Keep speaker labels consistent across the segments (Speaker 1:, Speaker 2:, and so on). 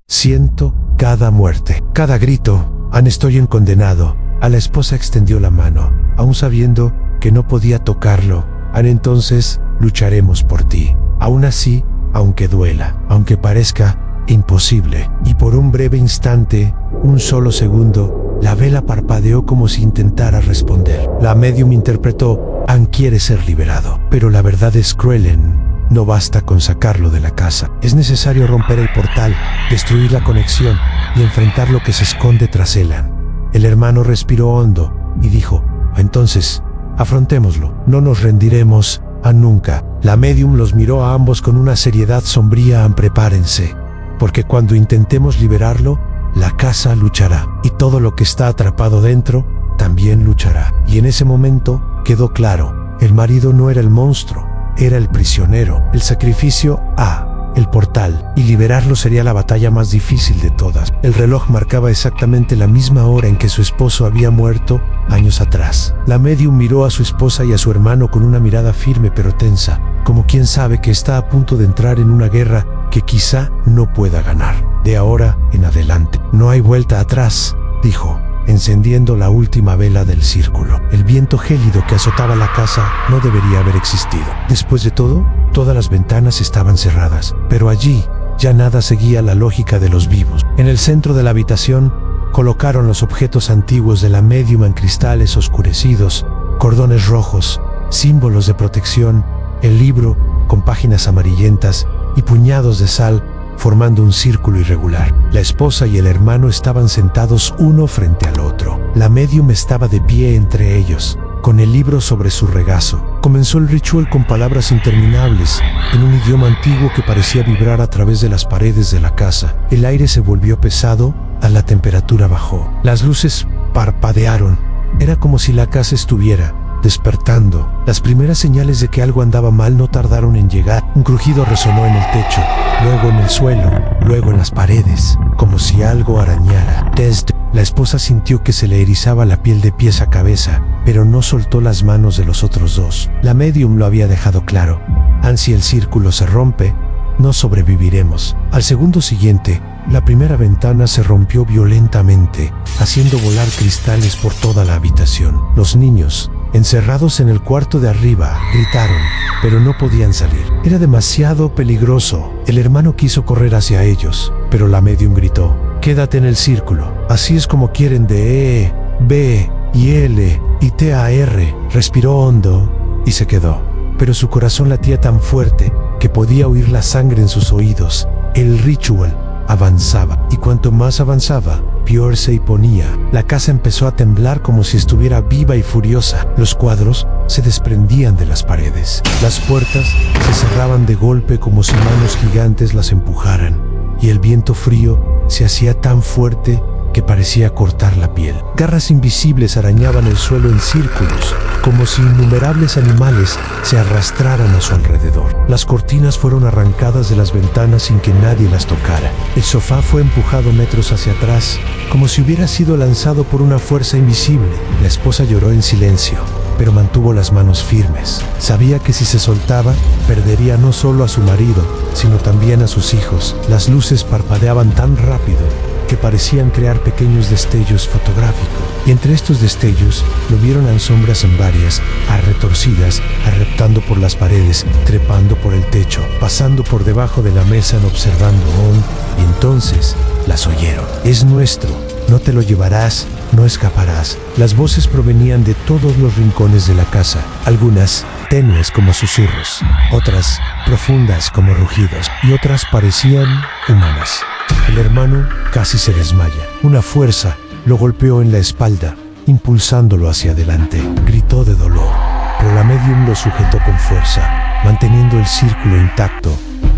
Speaker 1: Siento cada muerte, cada grito. Estoy condenado. A la esposa extendió la mano, aún sabiendo que no podía tocarlo. Entonces lucharemos por ti. Aún así, aunque duela, aunque parezca imposible. Y por un breve instante, un solo segundo, la vela parpadeó como si intentara responder. La medium interpretó: Ann quiere ser liberado. Pero la verdad es cruel. No basta con sacarlo de la casa. Es necesario romper el portal, destruir la conexión y enfrentar lo que se esconde tras ella. El hermano respiró hondo y dijo: entonces, afrontémoslo. No nos rendiremos a nunca. La medium los miró a ambos con una seriedad sombría. Prepárense, porque cuando intentemos liberarlo, la casa luchará, y todo lo que está atrapado dentro también luchará. Y en ese momento quedó claro: el marido no era el monstruo, era el prisionero. El sacrificio el portal, y liberarlo sería la batalla más difícil de todas. El reloj marcaba exactamente la misma hora en que su esposo había muerto años atrás. La medium miró a su esposa y a su hermano con una mirada firme pero tensa, como quien sabe que está a punto de entrar en una guerra que quizá no pueda ganar. De ahora en adelante, no hay vuelta atrás, dijo, encendiendo la última vela del círculo. El viento gélido que azotaba la casa no debería haber existido. Después de todo, todas las ventanas estaban cerradas, pero allí ya nada seguía la lógica de los vivos. En el centro de la habitación colocaron los objetos antiguos de la medium en cristales oscurecidos, cordones rojos, símbolos de protección, el libro con páginas amarillentas y puñados de sal formando un círculo irregular. La esposa y el hermano estaban sentados uno frente al otro. La medium estaba de pie entre ellos, con el libro sobre su regazo. Comenzó el ritual con palabras interminables, en un idioma antiguo que parecía vibrar a través de las paredes de la casa. El aire se volvió pesado, la temperatura bajó. Las luces parpadearon. Era como si la casa estuviera despertando. Las primeras señales de que algo andaba mal no tardaron en llegar. Un crujido resonó en el techo, luego en el suelo, luego en las paredes, como si algo arañara. La esposa sintió que se le erizaba la piel de pies a cabeza, pero no soltó las manos de los otros dos. La medium lo había dejado claro: si el círculo se rompe, no sobreviviremos. Al segundo siguiente, la primera ventana se rompió violentamente, haciendo volar cristales por toda la habitación. Los niños, encerrados en el cuarto de arriba, gritaron, pero no podían salir. Era demasiado peligroso. El hermano quiso correr hacia ellos, pero la medium gritó: quédate en el círculo. Así es como quieren de E, B y L y TAR. Respiró hondo y se quedó. Pero su corazón latía tan fuerte que podía oír la sangre en sus oídos. El ritual avanzaba, y cuanto más avanzaba, peor se ponía. La casa empezó a temblar como si estuviera viva y furiosa. Los cuadros se desprendían de las paredes. Las puertas se cerraban de golpe como si manos gigantes las empujaran, y el viento frío se hacía tan fuerte que parecía cortar la piel. Garras invisibles arañaban el suelo en círculos, como si innumerables animales se arrastraran a su alrededor. Las cortinas fueron arrancadas de las ventanas sin que nadie las tocara. El sofá fue empujado metros hacia atrás, como si hubiera sido lanzado por una fuerza invisible. La esposa lloró en silencio, pero mantuvo las manos firmes. Sabía que si se soltaba, perdería no solo a su marido, sino también a sus hijos. Las luces parpadeaban tan rápido que parecían crear pequeños destellos fotográficos. Y entre estos destellos lo vieron en sombras en varias, retorcidas, reptando por las paredes, trepando por el techo, pasando por debajo de la mesa, observando y entonces las oyeron. Es nuestro, no te lo llevarás, no escaparás. Las voces provenían de todos los rincones de la casa, algunas tenues como susurros, otras profundas como rugidos, y otras parecían humanas. El hermano casi se desmaya. Una fuerza lo golpeó en la espalda, impulsándolo hacia adelante. Gritó de dolor, pero la medium lo sujetó con fuerza, manteniendo el círculo intacto.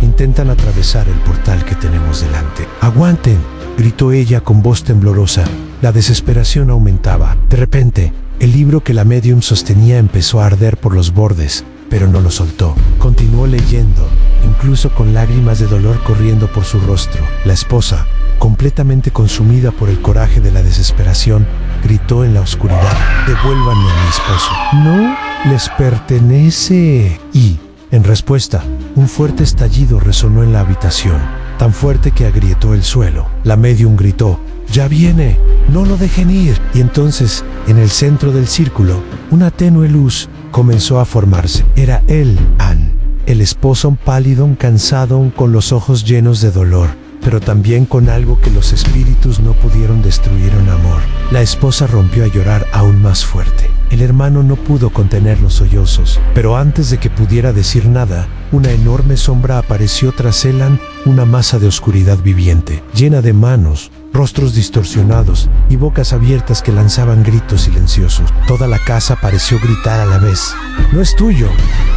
Speaker 1: Intentan atravesar el portal que tenemos delante. ¡Aguanten!, gritó ella con voz temblorosa. La desesperación aumentaba. De repente, el libro que la medium sostenía empezó a arder por los bordes, pero no lo soltó. Continuó leyendo, incluso con lágrimas de dolor corriendo por su rostro. La esposa, completamente consumida por el coraje de la desesperación, gritó en la oscuridad: «Devuélvanme a mi esposo. No les pertenece». Y, en respuesta, un fuerte estallido resonó en la habitación, tan fuerte que agrietó el suelo. La medium gritó: «¡Ya viene! ¡No lo dejen ir!». Y entonces, en el centro del círculo, una tenue luz comenzó a formarse. Era él, Ann, el esposo pálido, cansado, con los ojos llenos de dolor, pero también con algo que los espíritus no pudieron destruir: un amor. La esposa rompió a llorar aún más fuerte. El hermano no pudo contener los sollozos, pero antes de que pudiera decir nada, una enorme sombra apareció tras él, una masa de oscuridad viviente, llena de manos, rostros distorsionados y bocas abiertas que lanzaban gritos silenciosos. Toda la casa pareció gritar a la vez: «No es tuyo,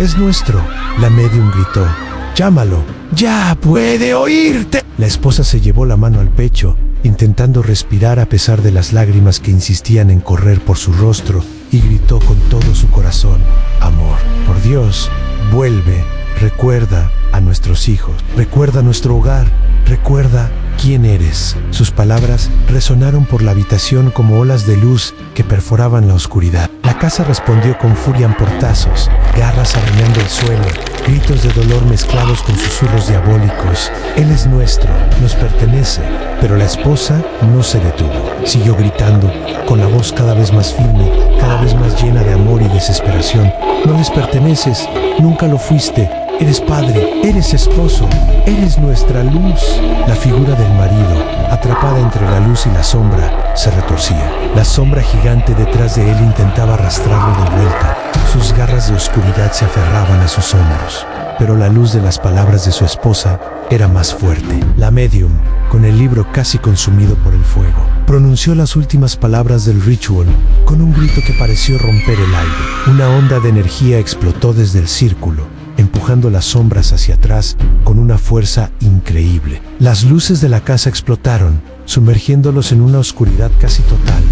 Speaker 1: es nuestro». La medium gritó: «Llámalo, ya puede oírte». La esposa se llevó la mano al pecho, intentando respirar a pesar de las lágrimas que insistían en correr por su rostro, y gritó con todo su corazón: «Amor, por Dios, vuelve, recuerda a nuestros hijos, recuerda nuestro hogar, recuerda quién eres». Sus palabras resonaron por la habitación como olas de luz que perforaban la oscuridad. La casa respondió con furia en portazos, garras arañando el suelo, gritos de dolor mezclados con susurros diabólicos. «Él es nuestro, nos pertenece». Pero la esposa no se detuvo. Siguió gritando, con la voz cada vez más firme, cada vez más llena de amor y desesperación: «No les perteneces, nunca lo fuiste. Eres padre, eres esposo, eres nuestra luz». La figura del marido, atrapada entre la luz y la sombra, se retorcía. La sombra gigante detrás de él intentaba arrastrarlo de vuelta. Sus garras de oscuridad se aferraban a sus hombros. Pero la luz de las palabras de su esposa era más fuerte. La medium, con el libro casi consumido por el fuego, pronunció las últimas palabras del ritual con un grito que pareció romper el aire. Una onda de energía explotó desde el círculo, empujando las sombras hacia atrás con una fuerza increíble. Las luces de la casa explotaron, sumergiéndolos en una oscuridad casi total,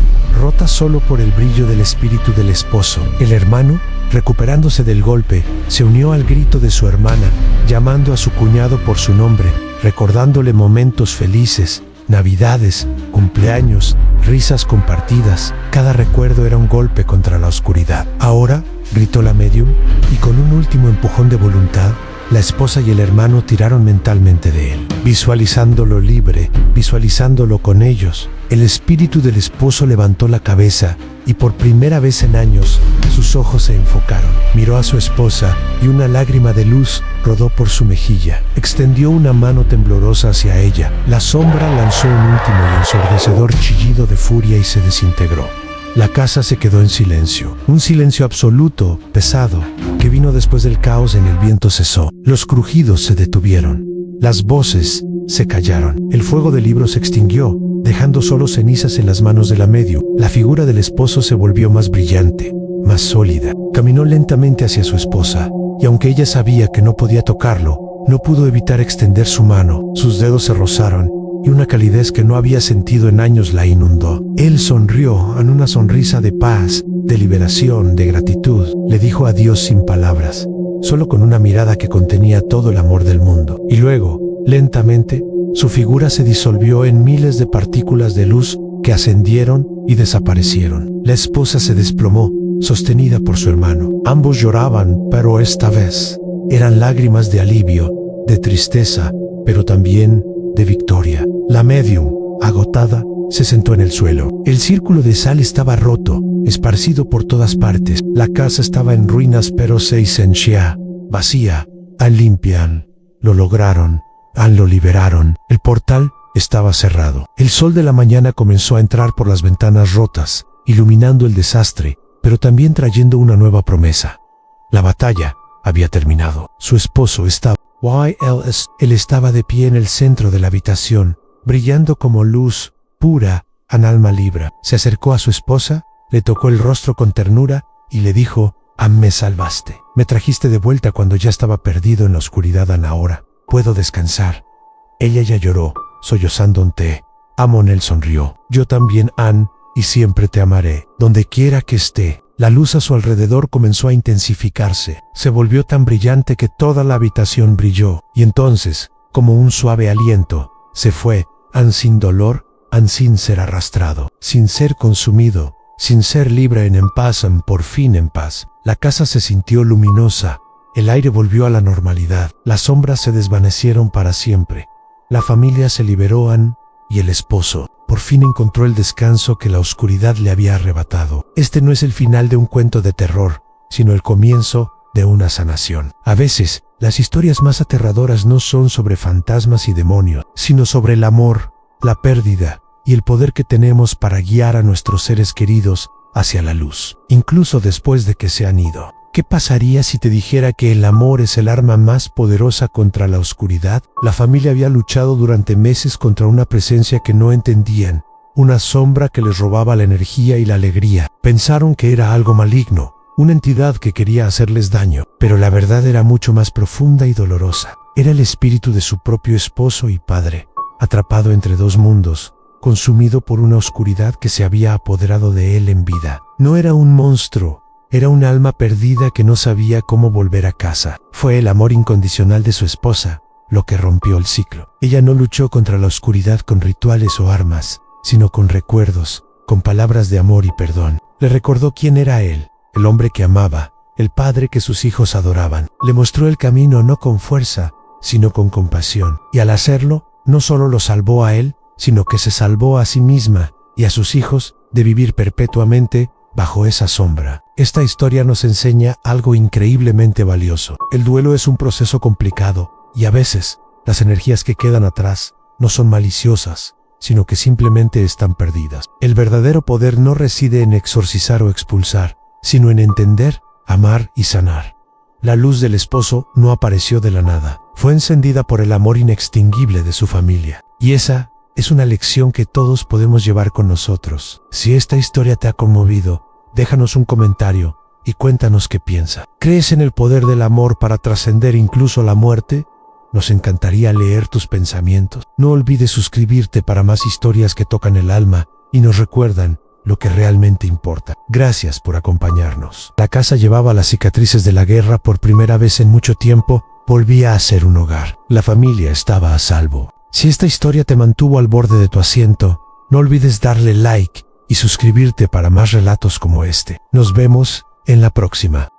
Speaker 1: rota solo por el brillo del espíritu del esposo. El hermano, recuperándose del golpe, se unió al grito de su hermana, llamando a su cuñado por su nombre, recordándole momentos felices, navidades, cumpleaños, risas compartidas. Cada recuerdo era un golpe contra la oscuridad. «Ahora», gritó la medium, y con un último empujón de voluntad, la esposa y el hermano tiraron mentalmente de él, visualizándolo libre, visualizándolo con ellos. El espíritu del esposo levantó la cabeza y por primera vez en años sus ojos se enfocaron. Miró a su esposa y una lágrima de luz rodó por su mejilla. Extendió una mano temblorosa hacia ella. La sombra lanzó un último y ensordecedor chillido de furia y se desintegró. La casa se quedó en silencio, un silencio absoluto, pesado, que vino después del caos. En el viento cesó. Los crujidos se detuvieron. Las voces se callaron. El fuego del libro se extinguió, dejando solo cenizas en las manos de la medium. La figura del esposo se volvió más brillante, más sólida. Caminó lentamente hacia su esposa, y aunque ella sabía que no podía tocarlo, no pudo evitar extender su mano. Sus dedos se rozaron, y una calidez que no había sentido en años la inundó. Él sonrió en una sonrisa de paz, de liberación, de gratitud. Le dijo adiós sin palabras, solo con una mirada que contenía todo el amor del mundo. Y luego, lentamente, su figura se disolvió en miles de partículas de luz que ascendieron y desaparecieron. La esposa se desplomó, sostenida por su hermano. Ambos lloraban, pero esta vez eran lágrimas de alivio, de tristeza, pero también de victoria. La medium, agotada, se sentó en el suelo. El círculo de sal estaba roto, esparcido por todas partes. La casa estaba en ruinas, pero se sentía vacía. Al limpian, lo lograron, al lo liberaron. El portal estaba cerrado. El sol de la mañana comenzó a entrar por las ventanas rotas, iluminando el desastre, pero también trayendo una nueva promesa. La batalla había terminado. Su esposo estaba Él estaba de pie en el centro de la habitación, brillando como luz pura, an alma libre. Se acercó a su esposa, le tocó el rostro con ternura y le dijo: «Me salvaste. Me trajiste de vuelta cuando ya estaba perdido en la oscuridad. Ahora puedo descansar». Ella ya lloró, sollozando ante. Amonel sonrió. «Yo también, Ann, y siempre te amaré, donde quiera que esté». La luz a su alrededor comenzó a intensificarse. Se volvió tan brillante que toda la habitación brilló. Y entonces, como un suave aliento, se fue, sin dolor, sin ser arrastrado, sin ser consumido, sin ser libre en paz, por fin en paz. La casa se sintió luminosa. El aire volvió a la normalidad. Las sombras se desvanecieron para siempre. La familia se liberó y el esposo por fin encontró el descanso que la oscuridad le había arrebatado. Este no es el final de un cuento de terror, sino el comienzo de una sanación. A veces, las historias más aterradoras no son sobre fantasmas y demonios, sino sobre el amor, la pérdida y el poder que tenemos para guiar a nuestros seres queridos hacia la luz, incluso después de que se han ido. ¿Qué pasaría si te dijera que el amor es el arma más poderosa contra la oscuridad? La familia había luchado durante meses contra una presencia que no entendían, una sombra que les robaba la energía y la alegría. Pensaron que era algo maligno, una entidad que quería hacerles daño, pero la verdad era mucho más profunda y dolorosa. Era el espíritu de su propio esposo y padre, atrapado entre dos mundos, consumido por una oscuridad que se había apoderado de él en vida. No era un monstruo, era un alma perdida que no sabía cómo volver a casa. Fue el amor incondicional de su esposa lo que rompió el ciclo. Ella no luchó contra la oscuridad con rituales o armas, sino con recuerdos, con palabras de amor y perdón. Le recordó quién era él, el hombre que amaba, el padre que sus hijos adoraban. Le mostró el camino no con fuerza, sino con compasión. Y al hacerlo, no solo lo salvó a él, sino que se salvó a sí misma y a sus hijos de vivir perpetuamente bajo esa sombra. Esta historia nos enseña algo increíblemente valioso. El duelo es un proceso complicado y a veces las energías que quedan atrás no son maliciosas, sino que simplemente están perdidas. El verdadero poder no reside en exorcizar o expulsar, sino en entender, amar y sanar. La luz del esposo no apareció de la nada. Fue encendida por el amor inextinguible de su familia. Y esa es una lección que todos podemos llevar con nosotros. Si esta historia te ha conmovido, déjanos un comentario y cuéntanos qué piensas. ¿Crees en el poder del amor para trascender incluso la muerte? Nos encantaría leer tus pensamientos. No olvides suscribirte para más historias que tocan el alma y nos recuerdan lo que realmente importa. Gracias por acompañarnos. La casa llevaba las cicatrices de la guerra. Por primera vez en mucho tiempo, volvía a ser un hogar. La familia estaba a salvo. Si esta historia te mantuvo al borde de tu asiento, no olvides darle like y suscribirte para más relatos como este. Nos vemos en la próxima.